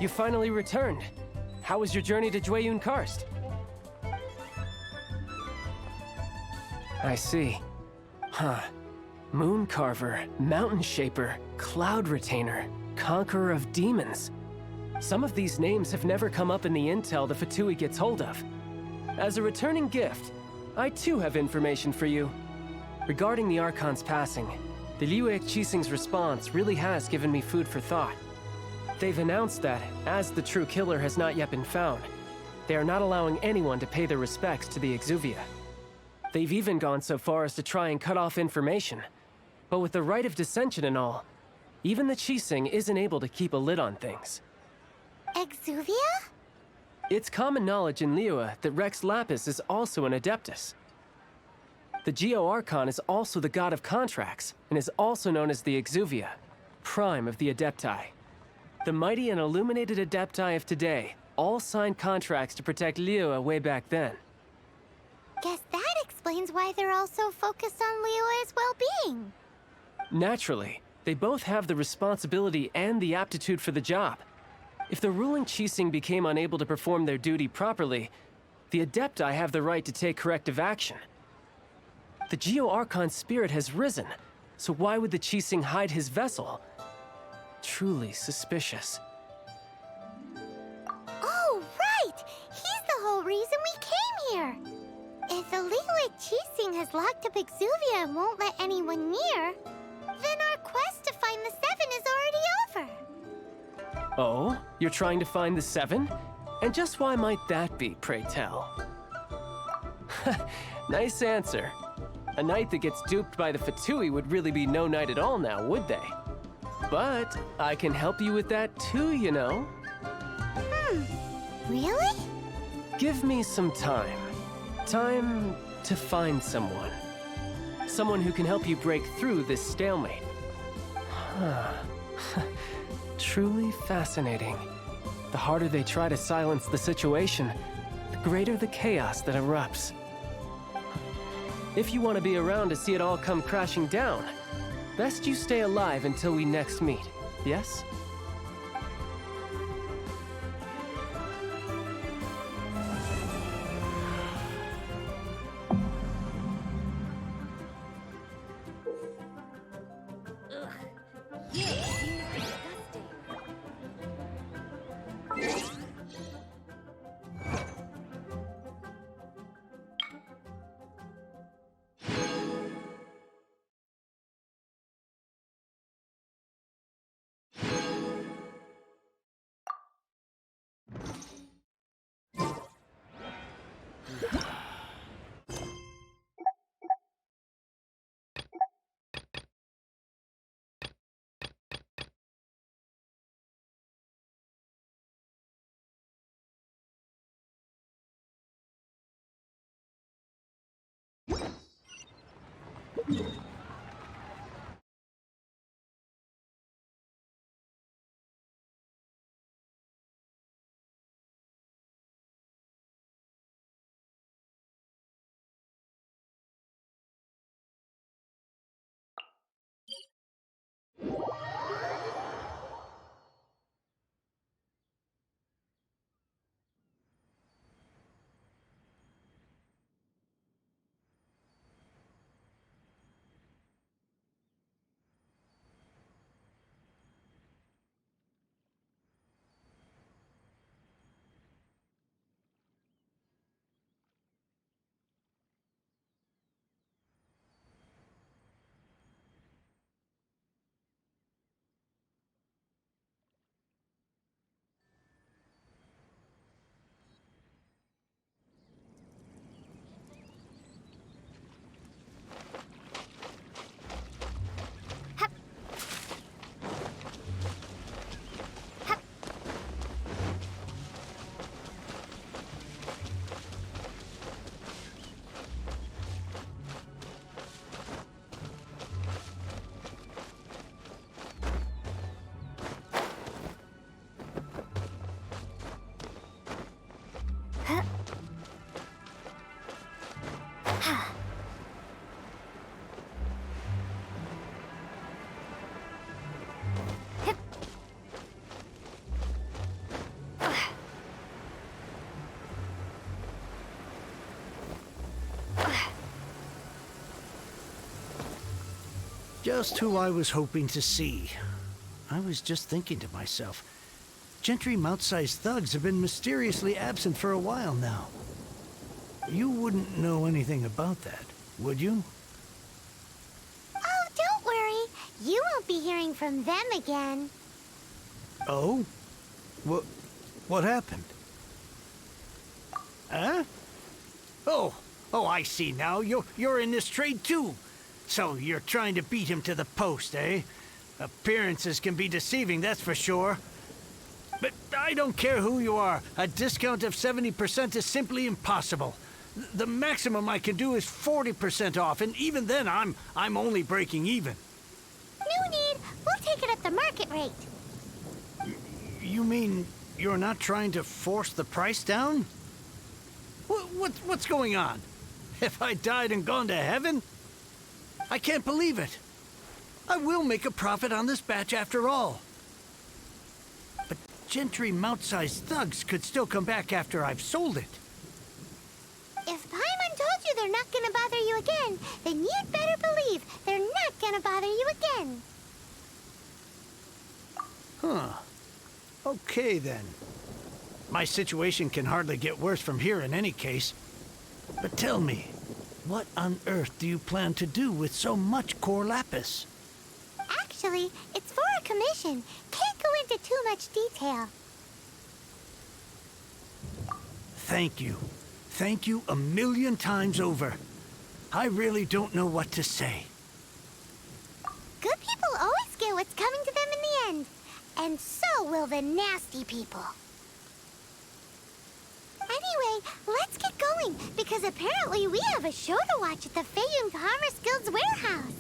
You finally returned. How was your journey to Jueyun Karst? I see. Huh. Moon Carver, Mountain Shaper, Cloud Retainer, Conqueror of Demons. Some of these names have never come up in the intel the Fatui gets hold of. As a returning gift, I too have information for you. Regarding the Archon's passing, the Liyue Qixing's response really has given me food for thought. They've announced that, as the true killer has not yet been found, they are not allowing anyone to pay their respects to the Exuvia. They've even gone so far as to try and cut off information. But with the right of dissension and all, even the Qixing isn't able to keep a lid on things. Exuvia? It's common knowledge in Liyue that Rex Lapis is also an Adeptus. The Geo-Archon is also the god of contracts, and is also known as the Exuvia, prime of the Adepti. The mighty and illuminated Adepti of today all signed contracts to protect Liyue way back then. Guess that explains why they're all so focused on Liyue's well-being. Naturally, they both have the responsibility and the aptitude for the job. If the ruling Qixing became unable to perform their duty properly, the Adepti have the right to take corrective action. The Geo-Archon's spirit has risen, so why would the Qixing hide his vessel? Truly suspicious. Oh, right! He's the whole reason we came here! If the Liyue Qixing has locked up Exuvia and won't let anyone near, then our quest to find the Seven is already over. Oh? You're trying to find the Seven? And just why might that be, pray tell? Nice answer. A knight that gets duped by the Fatui would really be no knight at all now, would they? But I can help you with that too, you know. Really? Give me some time. Time to find someone. Someone who can help you break through this stalemate. Truly fascinating. The harder they try to silence the situation, the greater the chaos that erupts. If you want to be around to see it all come crashing down, best you stay alive until we next meet, yes? Just who I was hoping to see. I was just thinking to myself, Gentry mount-sized thugs have been mysteriously absent for a while now. You wouldn't know anything about that, would you? Oh, don't worry. You won't be hearing from them again. Oh? What happened? Huh? Oh, I see now. You're in this trade too. So you're trying to beat him to the post, eh? Appearances can be deceiving, that's for sure. But I don't care who you are. A discount of 70% is simply impossible. The maximum I can do is 40% off, and even then I'm only breaking even. No need. We'll take it at the market rate. You mean you're not trying to force the price down? What's going on? Have I died and gone to heaven? I can't believe it. I will make a profit on this batch after all. But Gentry mount-sized thugs could still come back after I've sold it. If Paimon told you they're not gonna bother you again, then you'd better believe they're not gonna bother you again. Huh. Okay, then. My situation can hardly get worse from here in any case. But tell me, what on earth do you plan to do with so much core lapis? Actually, it's for a commission. Can't go into too much detail. Thank you. Thank you a million times over. I really don't know what to say. Good people always get what's coming to them in the end. And so will the nasty people. Anyway, let's get going, because apparently we have a show to watch at the Feiyun Commerce Guild's warehouse.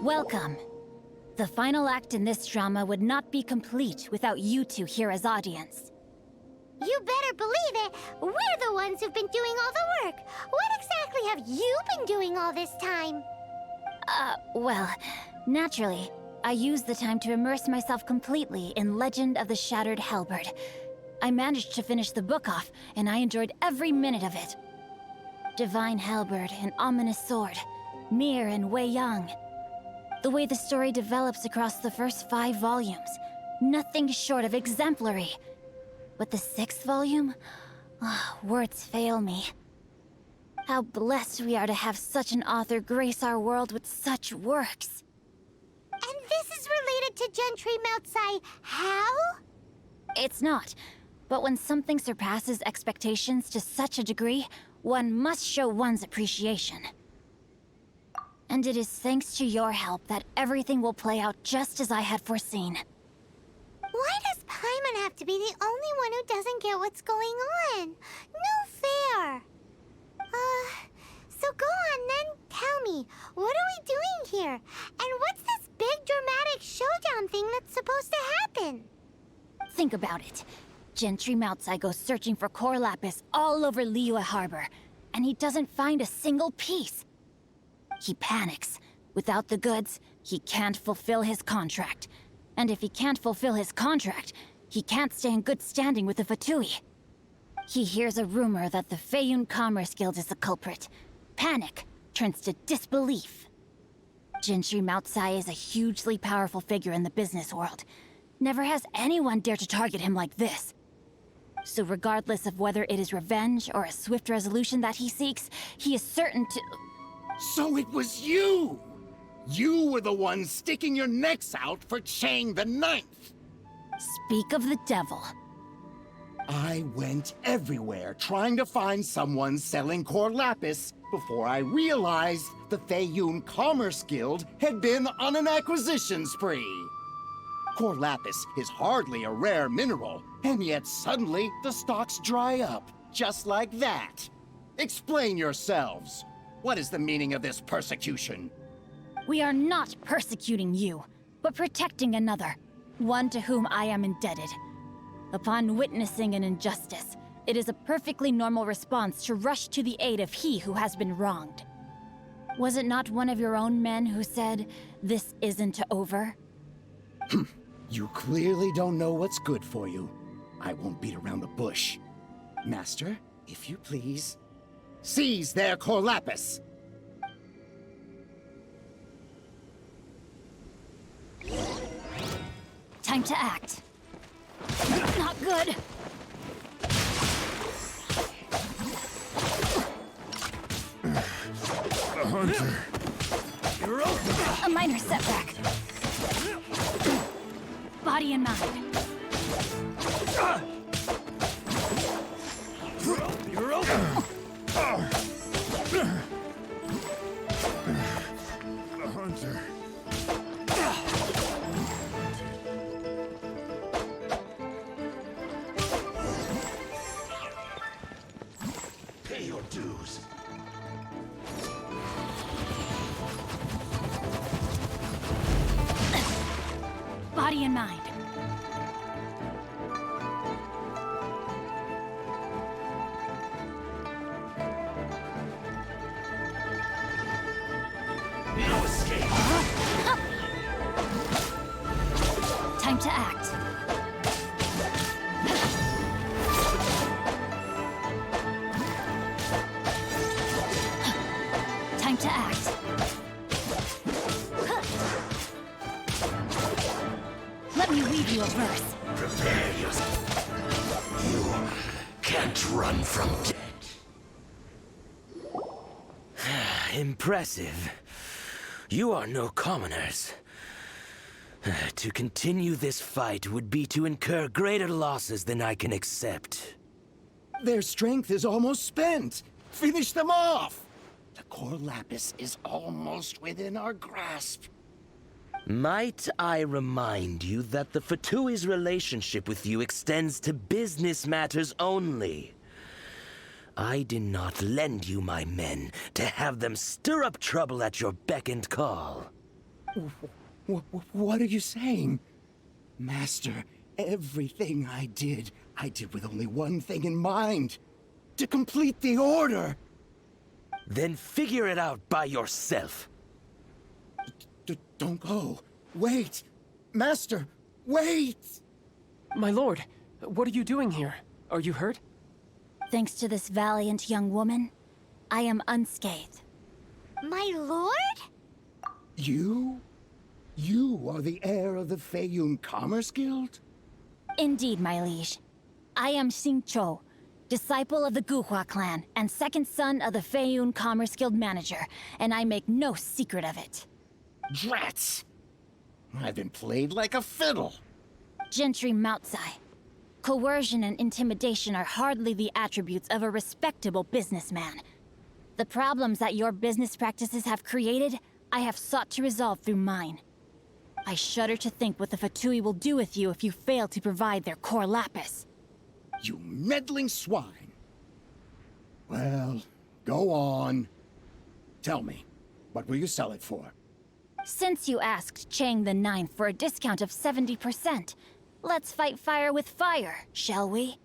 Welcome. The final act in this drama would not be complete without you two here as audience. You better believe it. We're the ones who've been doing all the work. What exactly have you been doing all this time? Well, naturally, I used the time to immerse myself completely in Legend of the Shattered Halberd. I managed to finish the book off, and I enjoyed every minute of it. Divine Halberd, an ominous sword. Mir and Wei Yang. The way the story develops across the first 5 volumes, nothing short of exemplary. But the 6th volume? Words fail me. How blessed we are to have such an author grace our world with such works. And this is related to Gentry Moutsai how? It's not. But when something surpasses expectations to such a degree, one must show one's appreciation. And it is thanks to your help that everything will play out just as I had foreseen. Why does Paimon have to be the only one who doesn't get what's going on? No fair. So go on then, tell me, what are we doing here? And what's this big dramatic showdown thing that's supposed to happen? Think about it. Gentry Moutsai goes searching for core lapis all over Liyue Harbor, and he doesn't find a single piece. He panics. Without the goods, he can't fulfill his contract. And if he can't fulfill his contract, he can't stay in good standing with the Fatui. He hears a rumor that the Feiyun Commerce Guild is the culprit. Panic turns to disbelief. Gentry Moutsai is a hugely powerful figure in the business world. Never has anyone dared to target him like this. So regardless of whether it is revenge or a swift resolution that he seeks, he is certain to... So it was you! You were the one sticking your necks out for Chang the Ninth! Speak of the devil. I went everywhere trying to find someone selling core lapis before I realized the Feiyun Commerce Guild had been on an acquisition spree. Core lapis is hardly a rare mineral, and yet suddenly the stocks dry up, just like that. Explain yourselves. What is the meaning of this persecution? We are not persecuting you, but protecting another, one to whom I am indebted. Upon witnessing an injustice, it is a perfectly normal response to rush to the aid of he who has been wronged. Was it not one of your own men who said, "This isn't over"? You clearly don't know what's good for you. I won't beat around the bush. Master, if you please, seize their core lapis! Time to act. Not good. A hunter. A minor setback. Body and mind. You're open. A hunter. Pay your dues. Body and mind. No escape. Time to act. Time to act. Let me read you a verse. Prepare yourself. You can't run from death. Impressive. You are no commoners. To continue this fight would be to incur greater losses than I can accept. Their strength is almost spent. Finish them off. The core lapis is almost within our grasp. Might I remind you that the Fatui's relationship with you extends to business matters only? I did not lend you my men to have them stir up trouble at your beck and call. What are you saying? Master, everything I did with only one thing in mind. To complete the order. Then figure it out by yourself. Don't go. Wait. Master, wait! My lord, what are you doing here? Are you hurt? Thanks to this valiant young woman, I am unscathed. My lord? You? You are the heir of the Feiyun Commerce Guild? Indeed, my liege. I am Xing Chou, disciple of the Guhua clan and second son of the Feiyun Commerce Guild manager, and I make no secret of it. Drats! I've been played like a fiddle. Gentry Moutsai. Coercion and intimidation are hardly the attributes of a respectable businessman. The problems that your business practices have created, I have sought to resolve through mine. I shudder to think what the Fatui will do with you if you fail to provide their core lapis. You meddling swine. Well, go on. Tell me, what will you sell it for? Since you asked Chang the Ninth for a discount of 70%, let's fight fire with fire, shall we?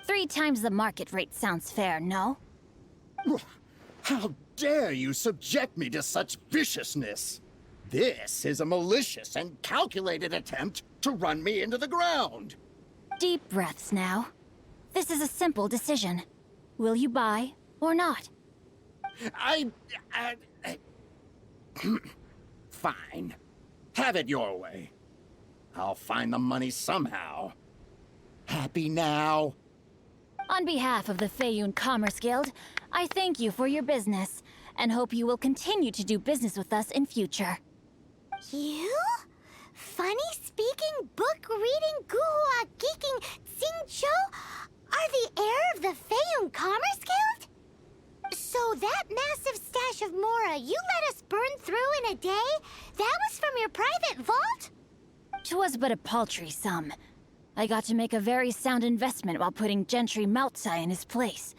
3 times the market rate sounds fair, no? How dare you subject me to such viciousness? This is a malicious and calculated attempt to run me into the ground. Deep breaths now. This is a simple decision. Will you buy or not? I Fine. Have it your way. I'll find the money somehow. Happy now? On behalf of the Feiyun Commerce Guild, I thank you for your business, and hope you will continue to do business with us in future. You? Funny-speaking, book-reading, guhua geeking Xingqiu are the heir of the Feiyun Commerce Guild? So that massive stash of Mora you let us burn through in a day? That was from your private vault? 'Twas but a paltry sum. I got to make a very sound investment while putting Gentry Maltsai in his place.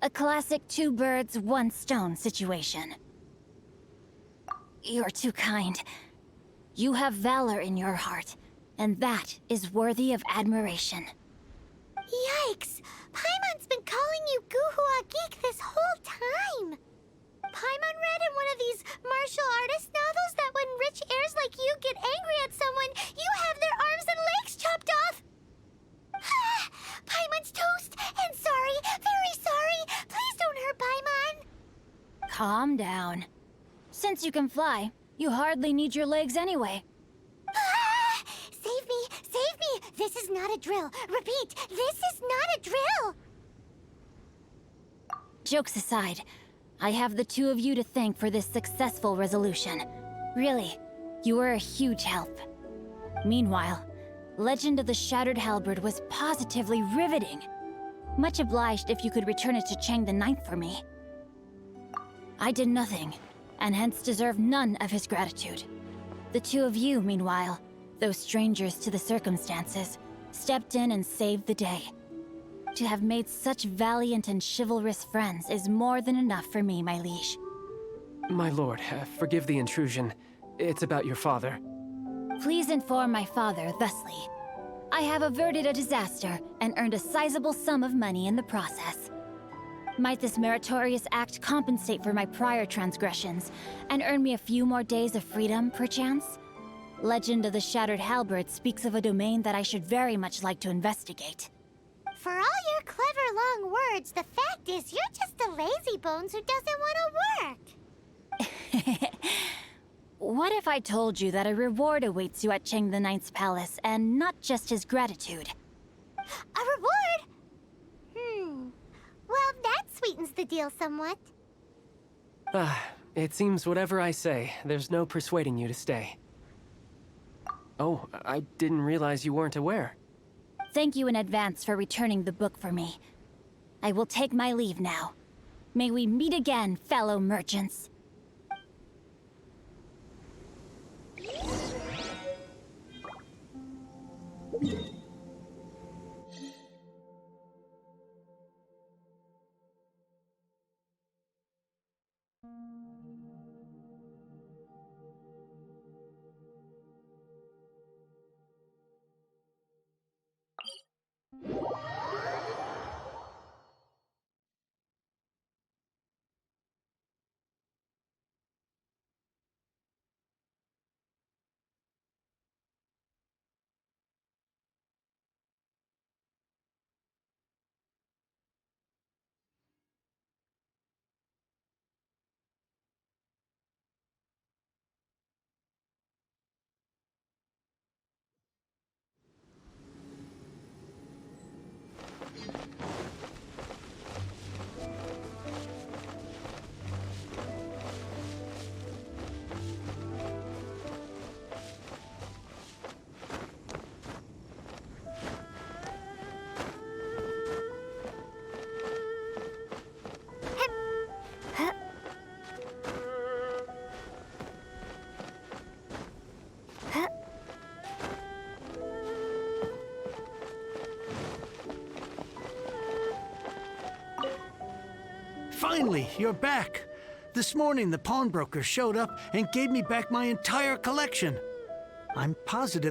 A classic two birds, one stone situation. You're too kind. You have valor in your heart, and that is worthy of admiration. Yikes! Paimon's been calling you Guhua Geek this whole time! Paimon read in one of these martial artist novels that when rich heirs like you get angry at someone, you have their arms and legs chopped off! Paimon's toast! And sorry, very sorry! Please don't hurt Paimon! Calm down. Since you can fly, you hardly need your legs anyway. Save me! Save me! This is not a drill! Repeat, this is not a drill! Jokes aside, I have the two of you to thank for this successful resolution. Really, you were a huge help. Meanwhile, Legend of the Shattered Halberd was positively riveting. Much obliged if you could return it to Chang the Ninth for me. I did nothing, and hence deserve none of his gratitude. The two of you, meanwhile, though strangers to the circumstances, stepped in and saved the day. To have made such valiant and chivalrous friends is more than enough for me, my liege. My lord, forgive the intrusion. It's about your father. Please inform my father thusly. I have averted a disaster and earned a sizable sum of money in the process. Might this meritorious act compensate for my prior transgressions and earn me a few more days of freedom, perchance? Legend of the Shattered Halberd speaks of a domain that I should very much like to investigate. For all your clever long words, the fact is you're just a lazy bones who doesn't want to work. What if I told you that a reward awaits you at Chang the Ninth's palace, and not just his gratitude? A reward? Well, that sweetens the deal somewhat. It seems whatever I say, there's no persuading you to stay. Oh, I didn't realize you weren't aware. Thank you in advance for returning the book for me. I will take my leave now. May we meet again, fellow merchants. Finally, you're back. This morning, the pawnbroker showed up and gave me back my entire collection. I'm positive